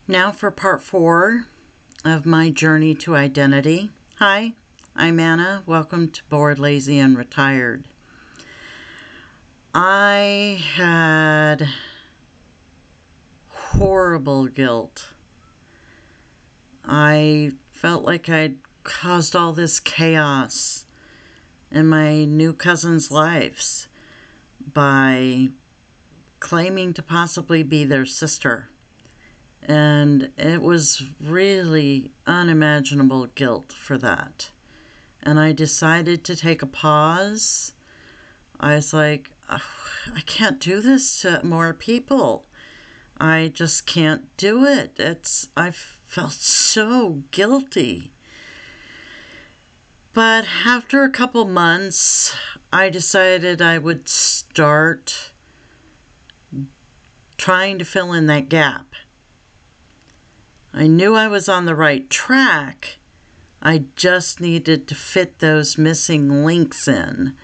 Now for part 4 of my journey to identity. Hi, I'm Anna. Welcome to Bored, Lazy, and Retired. I had horrible guilt. I felt like I'd caused all this chaos in my new cousins' lives by claiming to possibly be their sister. And it was really unimaginable guilt for that. And I decided to take a pause. I was like, I can't do this to more people. I just can't do it. I felt so guilty. But after a couple months, I decided I would start trying to fill in that gap. I knew I was on the right track. I just needed to fit those missing links in.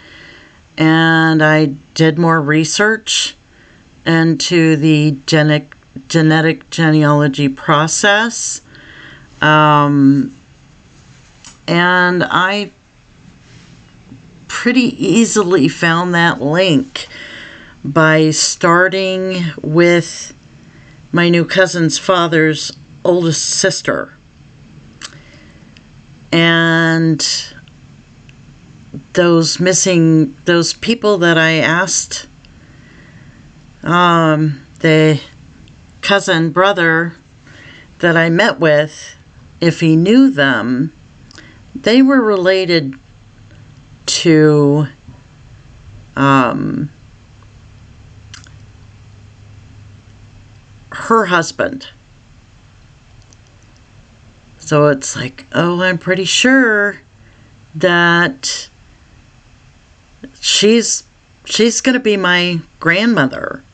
And I did more research into the genetic genealogy process. And I pretty easily found that link by starting with my new cousin's father's oldest sister. And those people that I asked, the cousin brother that I met with, if he knew them, they were related to her husband. So it's like, oh, I'm pretty sure that she's going to be my grandmother,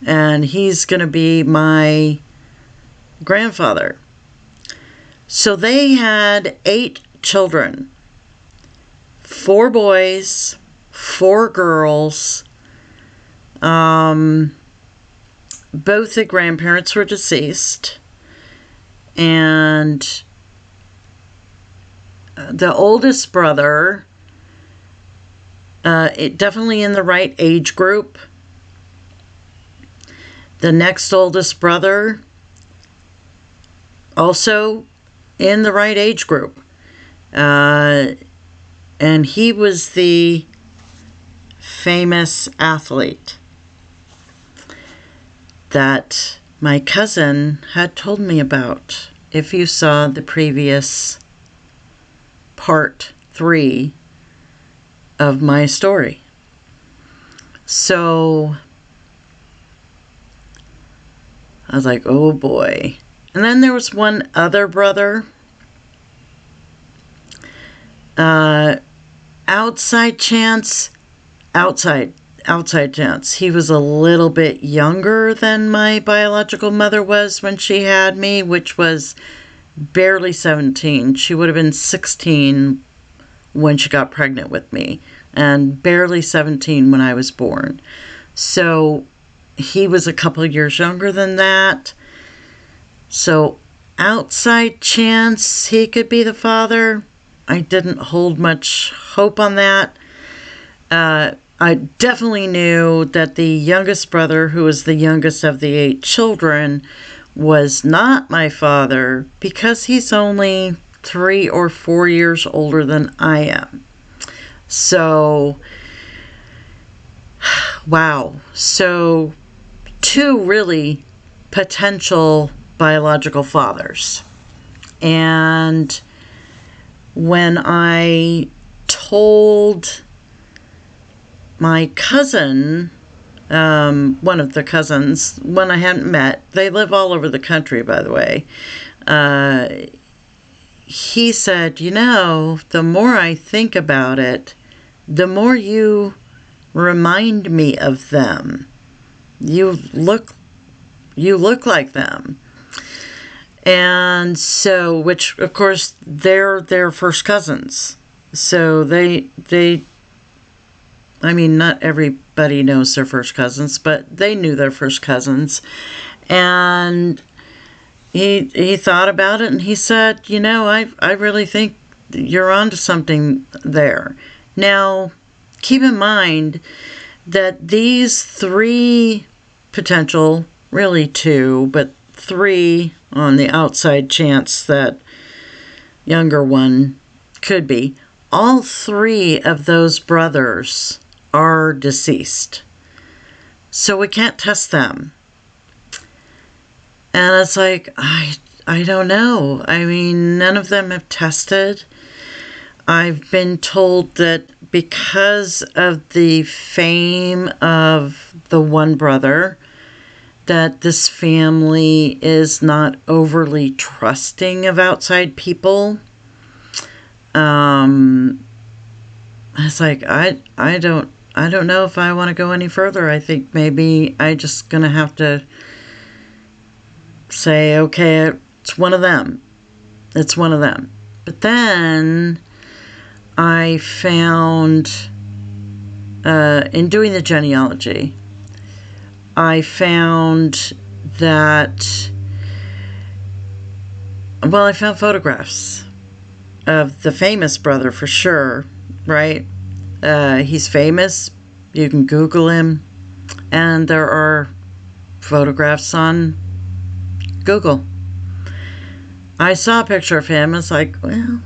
and he's going to be my grandfather. So they had 8 children, 4 boys, 4 girls. Both the grandparents were deceased. And the oldest brother, definitely in the right age group. The next oldest brother, also in the right age group. And he was the famous athlete that my cousin had told me about. If you saw the previous part 3 of my story. So I was like, oh boy. And then there was one other brother. Outside chance. He was a little bit younger than my biological mother was when she had me, which was barely 17. She would have been 16 when she got pregnant with me, and barely 17 when I was born. So he was a couple years younger than that. So outside chance he could be the father. I didn't hold much hope on that. I definitely knew that the youngest brother, who was the youngest of the 8 children, was not my father because he's only 3 or 4 years older than I am. So, wow. So, 2 really potential biological fathers. And when I told my cousin, one of the cousins, one I hadn't met, they live all over the country, by the way, he said, the more I think about it, the more you remind me of them. You look like them. And so, which of course they're their first cousins. So not everybody knows their first cousins, but they knew their first cousins. And he thought about it and he said, I really think you're onto something there. Now, keep in mind that these three potential, really two, but three on the outside chance that younger one could be, all three of those brothers are deceased. So we can't test them. And it's like, I don't know. I mean, none of them have tested. I've been told that because of the fame of the one brother, that this family is not overly trusting of outside people. It's like, I don't know if I want to go any further. I think maybe I just gonna have to say, okay, it's one of them. It's one of them. But then I found, in doing the genealogy, I found that, I found photographs of the famous brother for sure, right? He's famous. You can Google him. And there are photographs on Google. I saw a picture of him. It's like, well,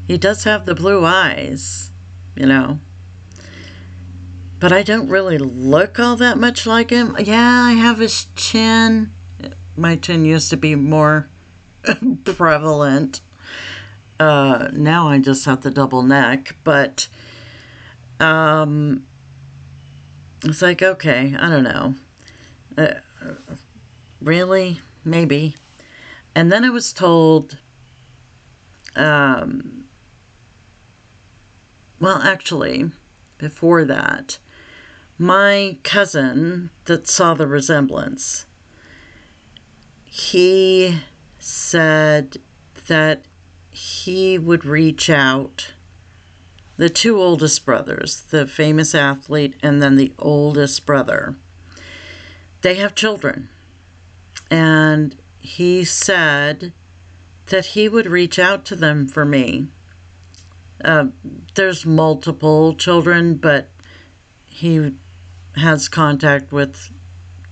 he does have the blue eyes, But I don't really look all that much like him. Yeah, I have his chin. My chin used to be more prevalent. Now I just have the double neck. But it's like, okay, I don't know. Really? Maybe. And then I was told, actually, before that, my cousin that saw the resemblance, he said that he would reach out, the two oldest brothers, the famous athlete and then the oldest brother, they have children. And he said that he would reach out to them for me. There's multiple children, but he has contact with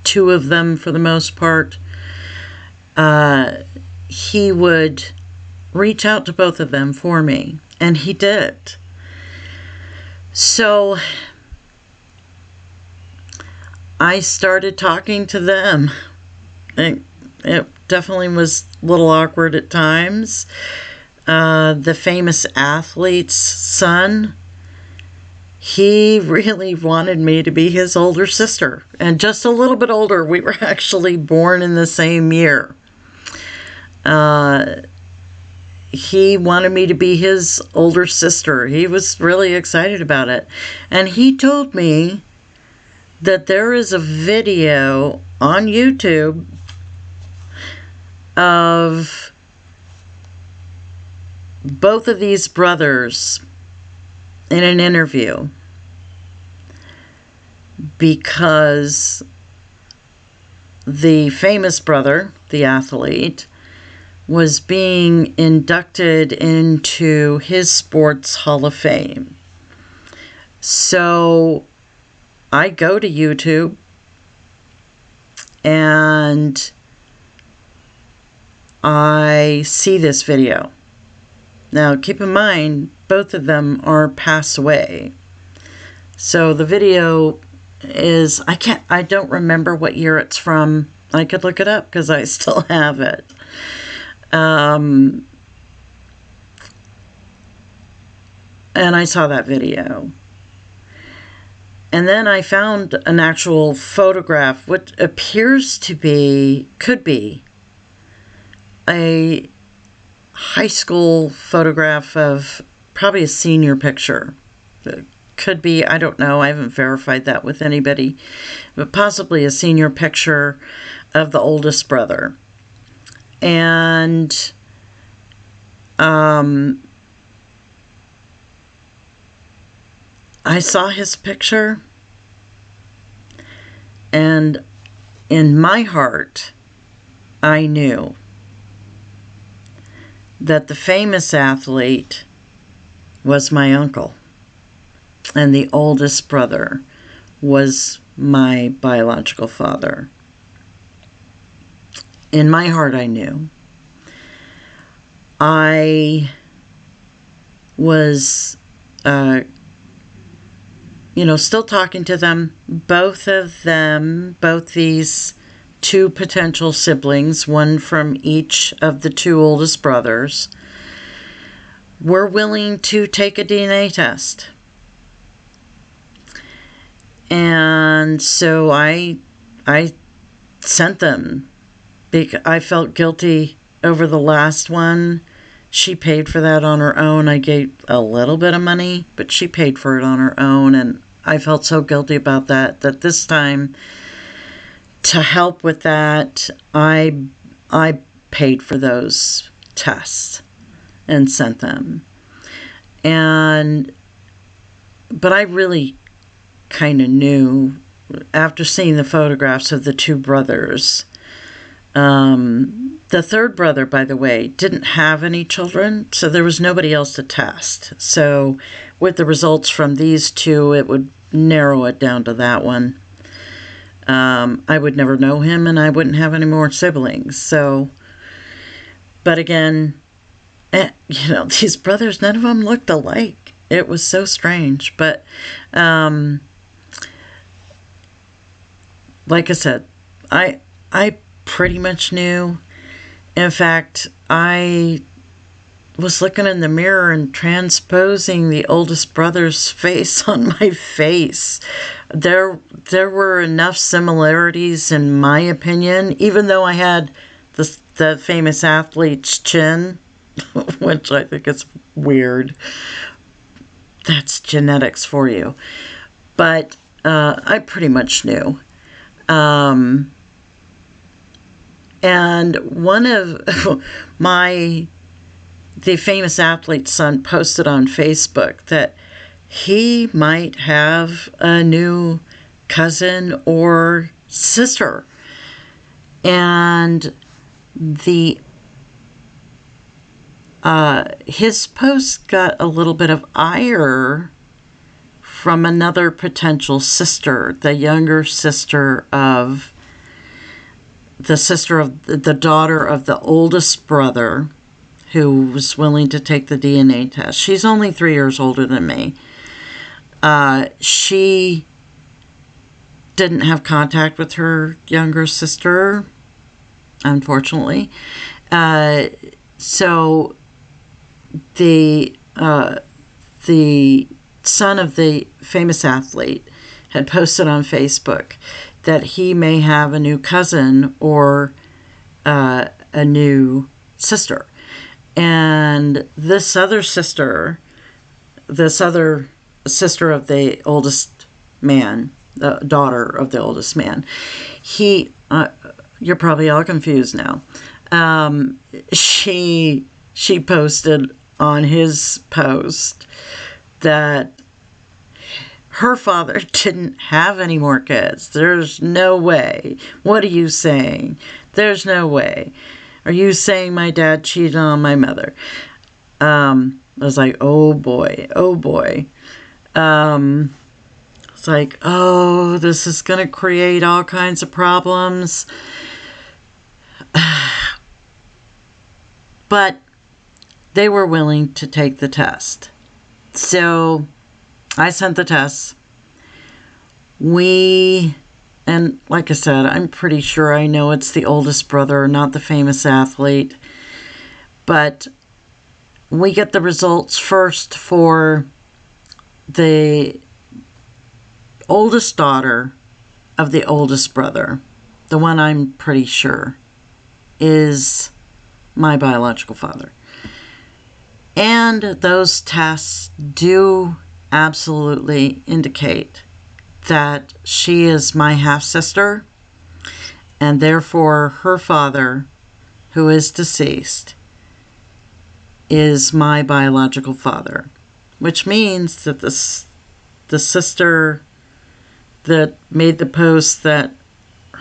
two of them for the most part. He would reach out to both of them for me, and he did. So I started talking to them. It definitely was a little awkward at times. The famous athlete's son, he really wanted me to be his older sister, and just a little bit older. We were actually born in the same year. He wanted me to be his older sister. He was really excited about it. And he told me that there is a video on YouTube of both of these brothers in an interview, because the famous brother, the athlete, was being inducted into his sports Hall of Fame. So I go to YouTube and I see this video. Now, keep in mind, both of them are passed away. So the video is, I don't remember what year it's from. I could look it up because I still have it. And I saw that video. And then I found an actual photograph, what appears to be, could be, a high school photograph of probably a senior picture. It could be, I don't know, I haven't verified that with anybody, but possibly a senior picture of the oldest brother. And I saw his picture, and in my heart, I knew that the famous athlete was my uncle, and the oldest brother was my biological father. In my heart, I knew. I was, still talking to them. Both these two potential siblings, one from each of the two oldest brothers, were willing to take a DNA test. And so I sent them, because I felt guilty over the last one. She paid for that on her own. I gave a little bit of money, but she paid for it on her own, and I felt so guilty about that this time, to help with that, I paid for those tests and sent them. But I really kind of knew, after seeing the photographs of the two brothers. The third brother, by the way, didn't have any children, so there was nobody else to test. So with the results from these two, it would narrow it down to that one. I would never know him, and I wouldn't have any more siblings. So, but again, these brothers, none of them looked alike. It was so strange. But like I said, I pretty much knew. In fact, I was looking in the mirror and transposing the oldest brother's face on my face. There were enough similarities, in my opinion, even though I had the famous athlete's chin, which I think is weird. That's genetics for you. But I pretty much knew. And one of the famous athlete's son posted on Facebook that he might have a new cousin or sister. And his post got a little bit of ire from another potential sister, the younger sister of the daughter of the oldest brother, who was willing to take the DNA test. She's only 3 years older than me. She didn't have contact with her younger sister, unfortunately. So the son of the famous athlete had posted on Facebook that he may have a new cousin or a new sister. And this other sister of the oldest man, the daughter of the oldest man, you're probably all confused now. She posted on his post that her father didn't have any more kids. There's no way. What are you saying? There's no way. Are you saying my dad cheated on my mother? I was like, oh boy. It's like, oh, this is going to create all kinds of problems. But they were willing to take the test. So I sent the tests. And like I said, I'm pretty sure I know it's the oldest brother, not the famous athlete. But we get the results first for the oldest daughter of the oldest brother. The one I'm pretty sure is my biological father. And those tests do absolutely indicate that she is my half-sister, and therefore her father, who is deceased, is my biological father, which means that the sister that made the post that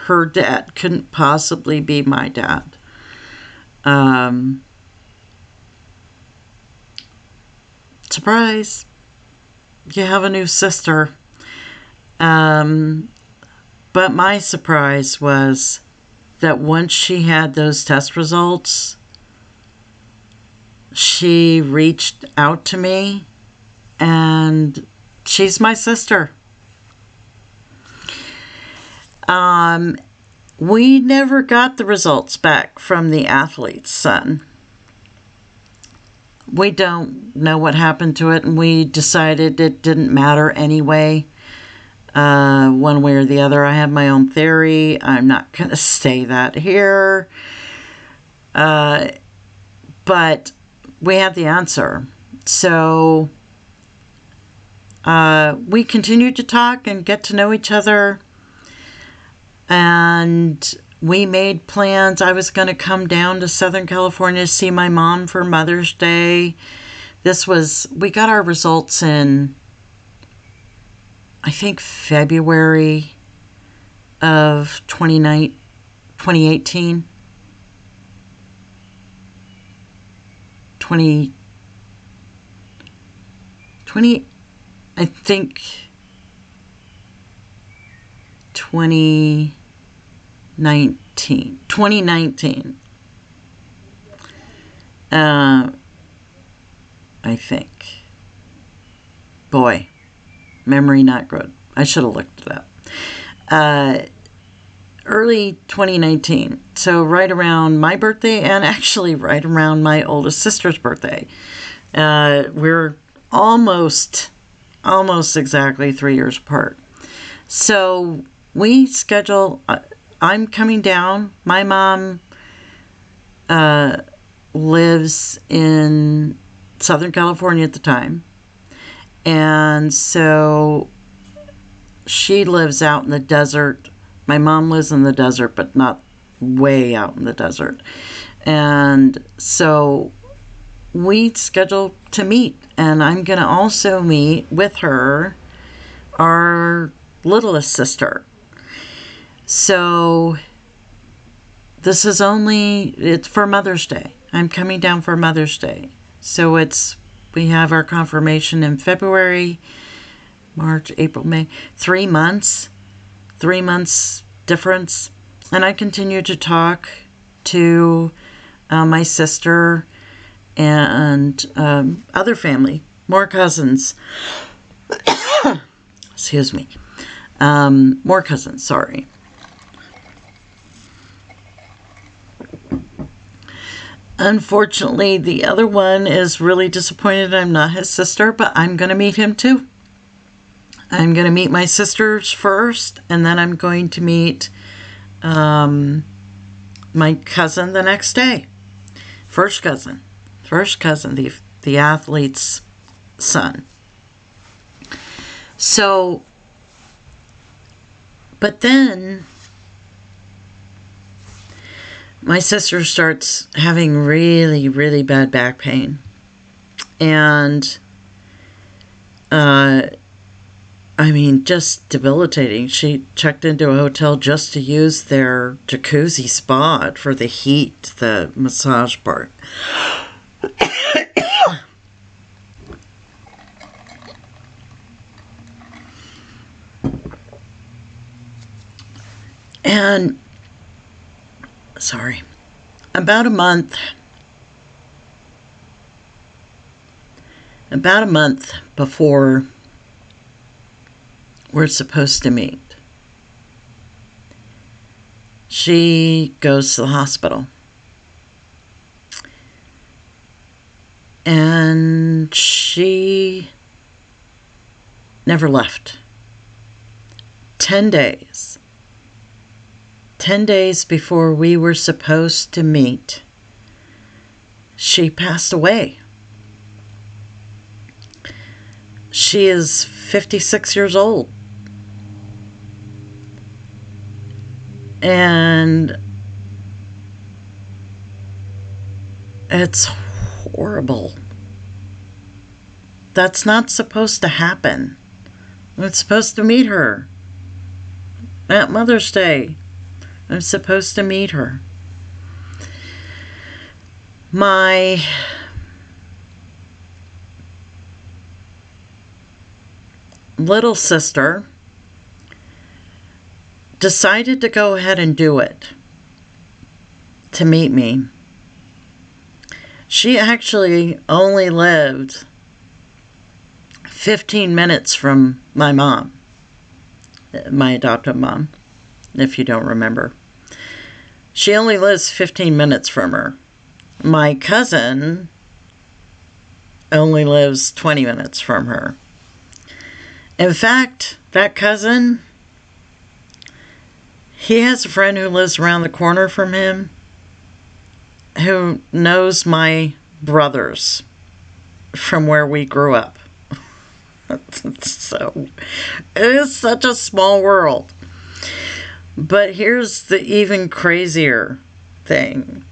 her dad couldn't possibly be my dad. Surprise, you have a new sister. But my surprise was that once she had those test results, she reached out to me, and she's my sister. We never got the results back from the athlete's son. We don't know what happened to it, and we decided it didn't matter anyway, one way or the other. I have my own theory. I'm not going to say that here. But we had the answer. So we continued to talk and get to know each other. And we made plans. I was going to come down to Southern California to see my mom for Mother's Day. We got our results in, I think, February of 2018. 20, I think 2019. I think. Boy, memory not good. I should have looked it up. Early 2019. So right around my birthday, and actually right around my oldest sister's birthday. We're almost exactly 3 years apart. So we schedule, I'm coming down. My mom lives in Southern California at the time. And so she lives out in the desert. My mom lives in the desert, but not way out in the desert. And so we scheduled to meet. And I'm going to also meet with her, our littlest sister. So this is it's for Mother's Day. I'm coming down for Mother's Day. So we have our confirmation in February, March, April, May, 3 months. 3 months difference. And I continue to talk to my sister and other family, more cousins. Excuse me. More cousins, sorry. Unfortunately, the other one is really disappointed I'm not his sister, but I'm going to meet him too. I'm going to meet my sisters first, and then I'm going to meet my cousin the next day. First cousin, the athlete's son. So, but then my sister starts having really, really bad back pain. And, just debilitating. She checked into a hotel just to use their jacuzzi spa for the heat, the massage part. And, sorry, about a month before we're supposed to meet, she goes to the hospital. And she never left. 10 days. 10 days before we were supposed to meet, she passed away. She is 56 years old. And it's horrible. That's not supposed to happen. I'm supposed to meet her at Mother's Day. I'm supposed to meet her. My little sister decided to go ahead and do it to meet me. She actually only lived 15 minutes from my mom, my adoptive mom, if you don't remember. She only lives 15 minutes from her. My cousin only lives 20 minutes from her. In fact, that cousin, he has a friend who lives around the corner from him who knows my brothers from where we grew up. So, it is such a small world. But here's the even crazier thing.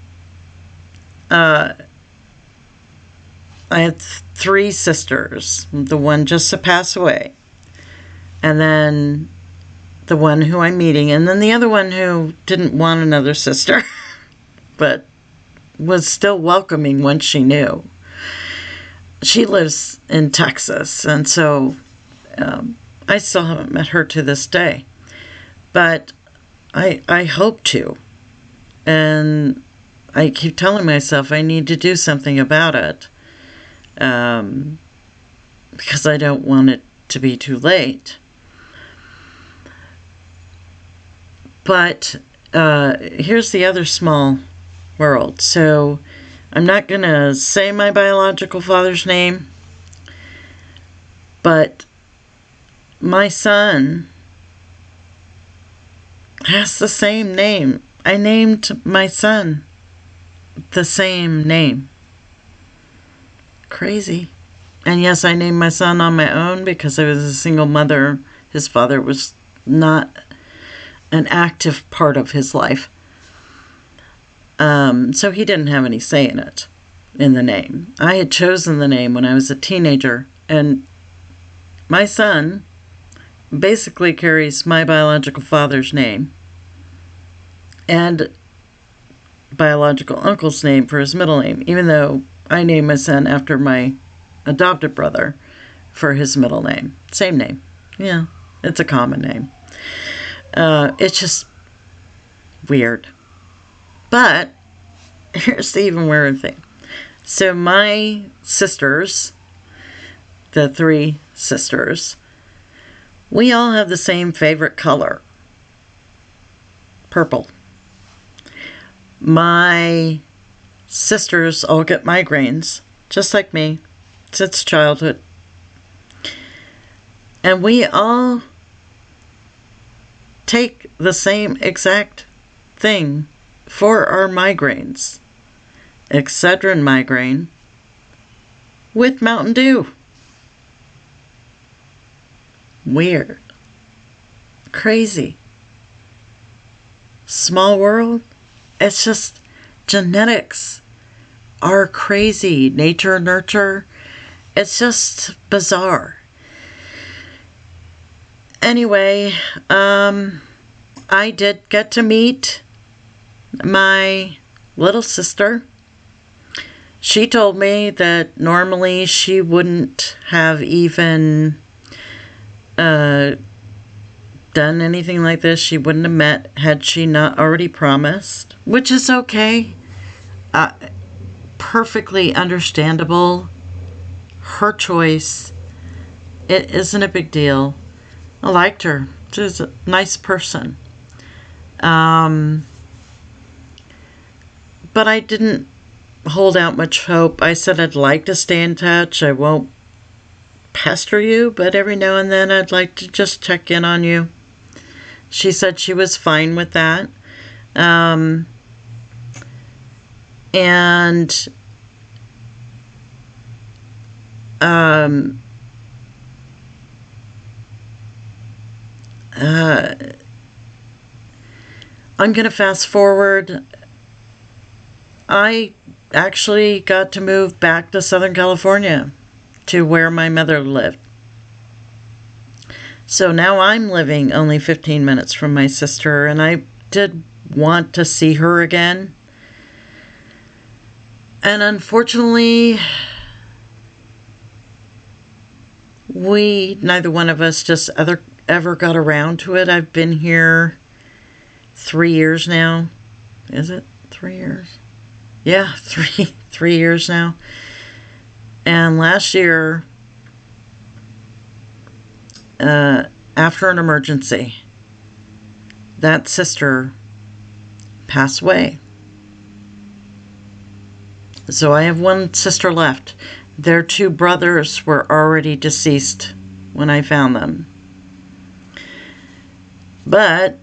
I had 3 sisters. The one just to pass away. And then the one who I'm meeting. And then the other one who didn't want another sister. But was still welcoming once she knew. She lives in Texas. And so I still haven't met her to this day. But I hope to. And I keep telling myself I need to do something about it. Because I don't want it to be too late. But here's the other small world. So I'm not going to say my biological father's name. But my son has the same name. I named my son the same name. Crazy. And yes, I named my son on my own because I was a single mother. His father was not an active part of his life. So he didn't have any say in it, in the name. I had chosen the name when I was a teenager, and my son basically carries my biological father's name and biological uncle's name for his middle name, even though I named my son after my adopted brother for his middle name. Same name. Yeah, it's a common name. It's just weird. But here's the even weirder thing. So my sisters, the 3 sisters, we all have the same favorite color. Purple. My sisters all get migraines, just like me, since childhood. And we all take the same exact thing for our migraines. Excedrin migraine with Mountain Dew. Weird. Crazy. Small world. It's just genetics are crazy. Nature, nurture. It's just bizarre. Anyway, I did get to meet my little sister. She told me that normally she wouldn't have even done anything like this. She wouldn't have met had she not already promised, which is okay. Perfectly understandable. Her choice. It isn't a big deal. I liked her. She was a nice person. But I didn't hold out much hope. I said I'd like to stay in touch. I won't pester you, but every now and then I'd like to just check in on you. She said she was fine with that. And I'm going to fast forward. I actually got to move back to Southern California to where my mother lived. So now I'm living only 15 minutes from my sister, and I did want to see her again. And unfortunately, neither one of us just ever got around to it. I've been here 3 years now. Is it 3 years? Yeah, three years now. And last year, after an emergency, that sister passed away. So I have one sister left. Their 2 brothers were already deceased when I found them. But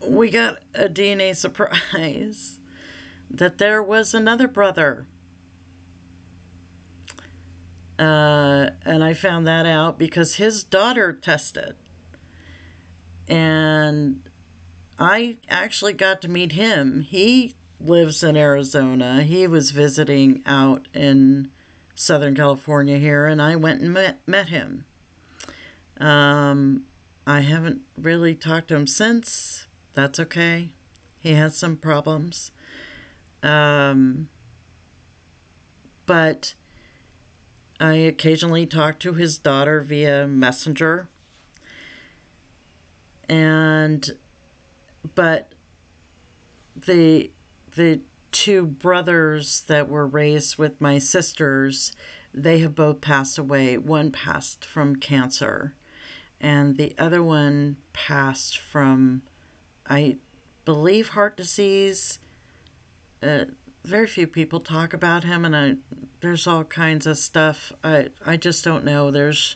we got a DNA surprise that there was another brother. And I found that out because his daughter tested. And I actually got to meet him. He lives in Arizona. He was visiting out in Southern California here, and I went and met him. I haven't really talked to him since. That's okay. He has some problems. But I occasionally talk to his daughter via Messenger. But the 2 brothers that were raised with my sisters, they have both passed away. One passed from cancer, and the other one passed from, I believe, heart disease. Very few people talk about him, and there's all kinds of stuff. I just don't know. There's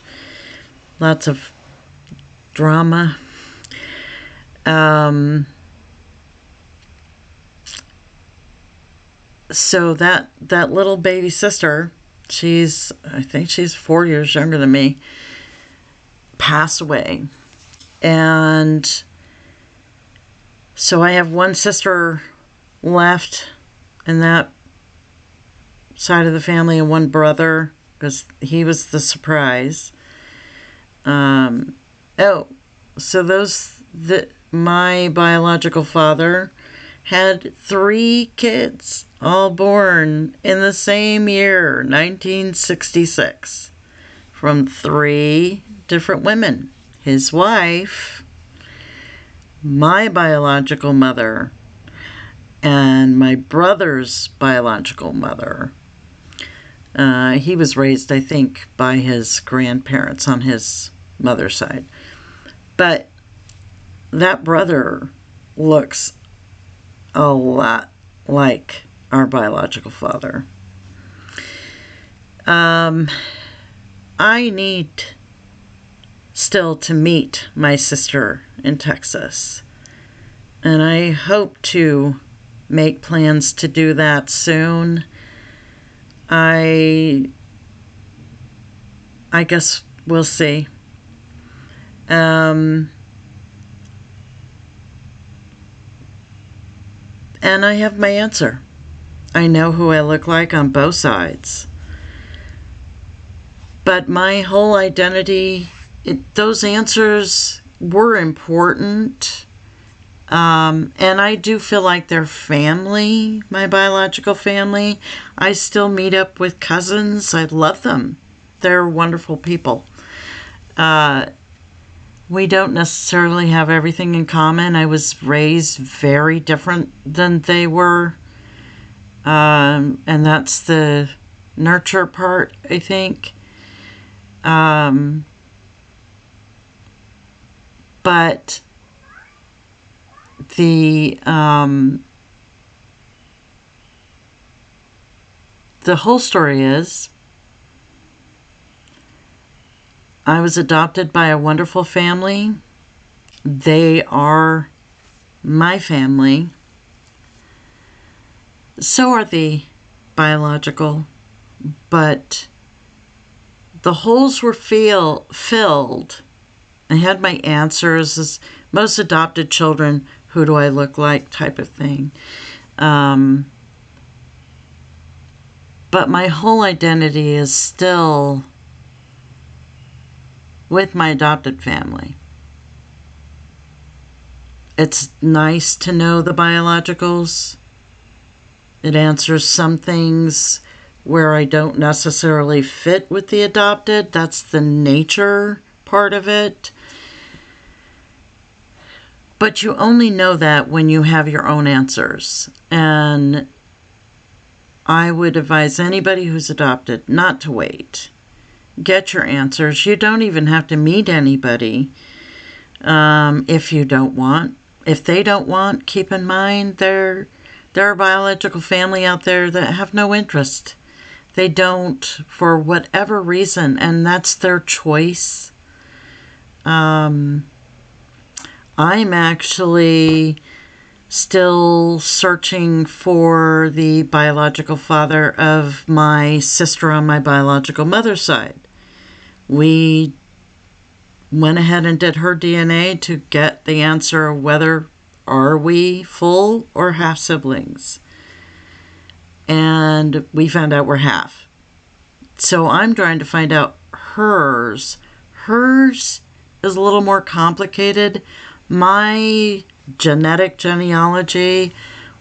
lots of drama. So that little baby sister, I think she's 4 years younger than me, passed away. And so I have one sister left in that side of the family and one brother, because he was the surprise. My biological father had 3 kids, all born in the same year, 1966, from 3 different women. His wife, my biological mother, and my brother's biological mother. He was raised, I think, by his grandparents on his mother's side. But that brother looks a lot like our biological father. I need still to meet my sister in Texas, and I hope to make plans to do that soon. I guess we'll see. And I have my answer. I know who I look like on both sides. But my whole identity, those answers were important. And I do feel like they're family, my biological family. I still meet up with cousins. I love them. They're wonderful people. We don't necessarily have everything in common. I was raised very different than they were. And that's the nurture part, I think. But the whole story is, I was adopted by a wonderful family. They are my family. So are the biological, but the holes were filled. I had my answers as most adopted children, who do I look like type of thing. But my whole identity is still with my adopted family. It's nice to know the biologicals. It answers some things where I don't necessarily fit with the adopted. That's the nature part of it. But you only know that when you have your own answers. And I would advise anybody who's adopted not to wait. Get your answers. You don't even have to meet anybody if you don't want. If they don't want, keep in mind there are a biological family out there that have no interest. They don't, for whatever reason, and that's their choice. I'm actually still searching for the biological father of my sister on my biological mother's side. We went ahead and did her DNA to get the answer of whether are we full or half siblings. And we found out we're half. So I'm trying to find out hers. Hers is a little more complicated. My genealogy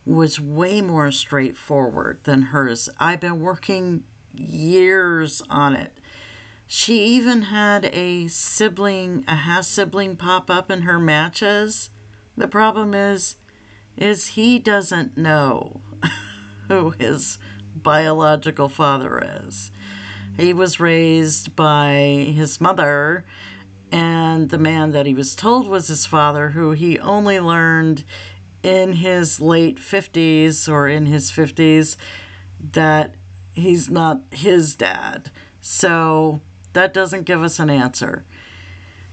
was way more straightforward than hers. I've been working years on it. She even had a half sibling pop up in her matches. The problem is he doesn't know who his biological father is. He was raised by his mother, and the man that he was told was his father, who he only learned in his late 50s or in his 50s that he's not his dad. So that doesn't give us an answer.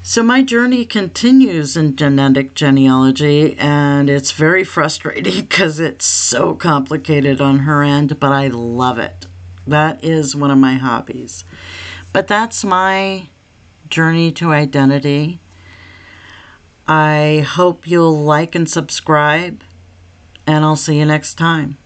So my journey continues in genealogy, and it's very frustrating because it's so complicated on her end, but I love it. That is one of my hobbies. But that's my journey to identity. I hope you'll like and subscribe, and I'll see you next time.